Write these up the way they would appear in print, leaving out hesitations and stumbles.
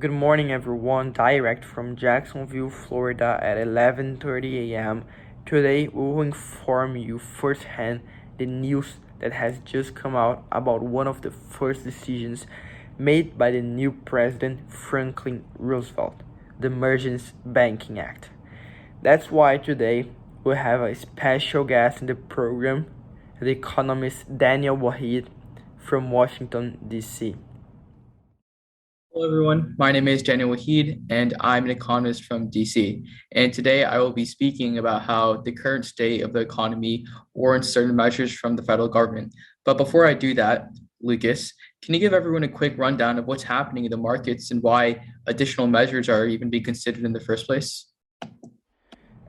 Good morning, everyone. Direct from Jacksonville, Florida at 11:30 a.m. Today, we will inform you firsthand the news that has just come out about one of the first decisions made by the new President Franklin Roosevelt, the Emergence Banking Act. That's why today we have a special guest in the program, the economist Daniel Wahid from Washington, D.C. Hello, everyone. My name is Daniel Wahid, and I'm an economist from DC. And today I will be speaking about how the current state of the economy warrants certain measures from the federal government. But before I do that, Lucas, can you give everyone a quick rundown of what's happening in the markets and why additional measures are even being considered in the first place?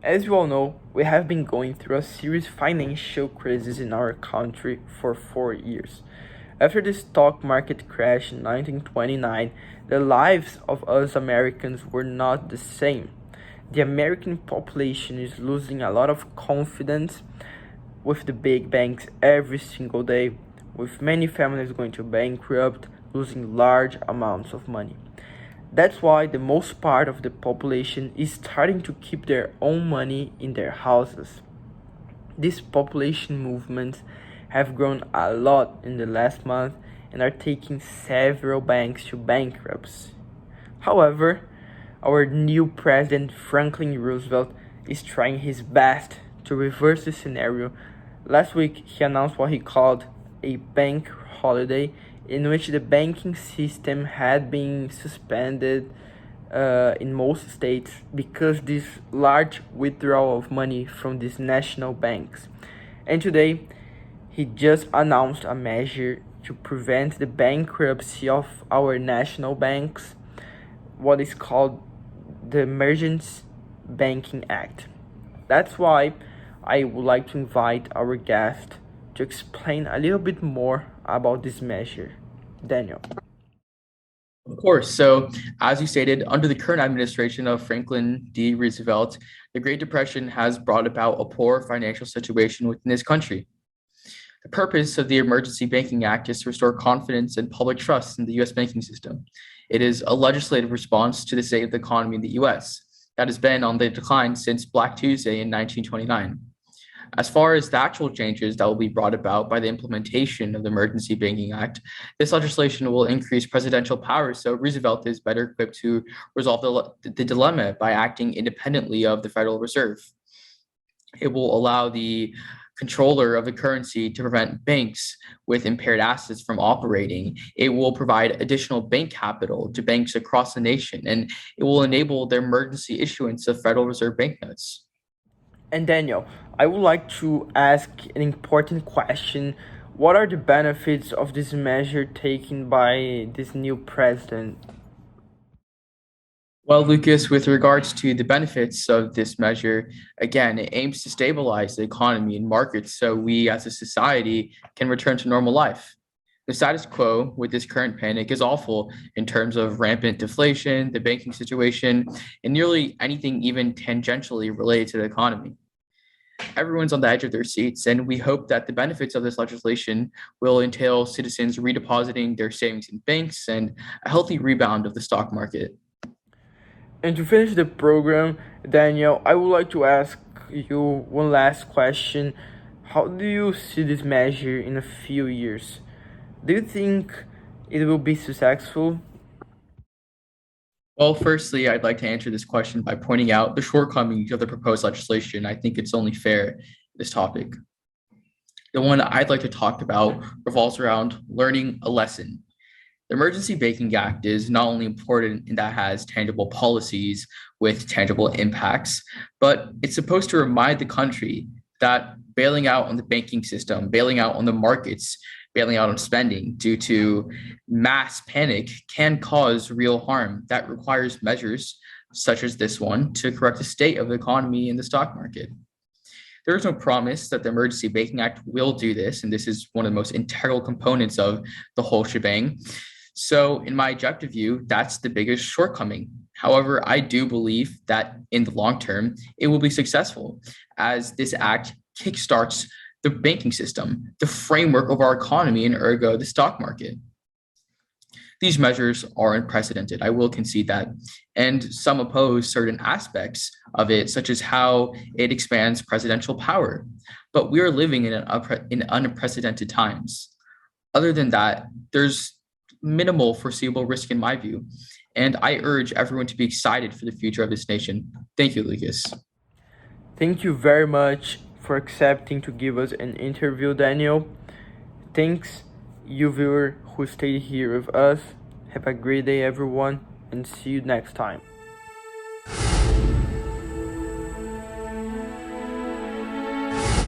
As you all know, we have been going through a serious financial crisis in our country for 4 years. After the stock market crash in 1929, the lives of us Americans were not the same. The American population is losing a lot of confidence with the big banks every single day, with many families going to bankrupt, losing large amounts of money. That's why the most part of the population is starting to keep their own money in their houses. These population movements have grown a lot in the last month and are taking several banks to bankruptcy. However, our new president Franklin Roosevelt is trying his best to reverse the scenario. Last week, he announced what he called a bank holiday, in which the banking system had been suspended in most states because this large withdrawal of money from these national banks. And today, he just announced a measure to prevent the bankruptcy of our national banks, what is called the Emergence Banking Act. That's why I would like to invite our guest to explain a little bit more about this measure. Daniel. Of course. So, as you stated, under the current administration of Franklin D. Roosevelt, the Great Depression has brought about a poor financial situation within this country. The purpose of the Emergency Banking Act is to restore confidence and public trust in the US banking system. It is a legislative response to the state of the economy in the US that has been on the decline since Black Tuesday in 1929. As far as the actual changes that will be brought about by the implementation of the Emergency Banking Act, this legislation will increase presidential powers so Roosevelt is better equipped to resolve the dilemma by acting independently of the Federal Reserve. It will allow the controller of the currency to prevent banks with impaired assets from operating. It will provide additional bank capital to banks across the nation, and it will enable the emergency issuance of Federal Reserve banknotes. And Daniel, I would like to ask an important question. What are the benefits of this measure taken by this new president? Well, Lucas, with regards to the benefits of this measure, again, it aims to stabilize the economy and markets so we as a society can return to normal life. The status quo with this current panic is awful in terms of rampant deflation, the banking situation, and nearly anything even tangentially related to the economy. Everyone's on the edge of their seats, and we hope that the benefits of this legislation will entail citizens redepositing their savings in banks and a healthy rebound of the stock market. And to finish the program, Daniel, I would like to ask you one last question. How do you see this measure in a few years? Do you think it will be successful? Well, firstly, I'd like to answer this question by pointing out the shortcomings of the proposed legislation. I think it's only fair, this topic. The one I'd like to talk about revolves around learning a lesson. The Emergency Banking Act is not only important in that it has tangible policies with tangible impacts, but it's supposed to remind the country that bailing out on the banking system, bailing out on the markets, bailing out on spending due to mass panic can cause real harm that requires measures such as this one to correct the state of the economy and the stock market. There is no promise that the Emergency Banking Act will do this, and this is one of the most integral components of the whole shebang. So, in my objective view, that's the biggest shortcoming. However, I do believe that in the long term, it will be successful as this act kickstarts the banking system, the framework of our economy, and ergo the stock market. These measures are unprecedented. I will concede that. And some oppose certain aspects of it, such as how it expands presidential power. But we are living in unprecedented times. Other than that, there's minimal foreseeable risk in my view. And I urge everyone to be excited for the future of this nation. Thank you, Lucas. Thank you very much for accepting to give us an interview, Daniel. Thanks, you viewer who stayed here with us. Have a great day, everyone, and see you next time.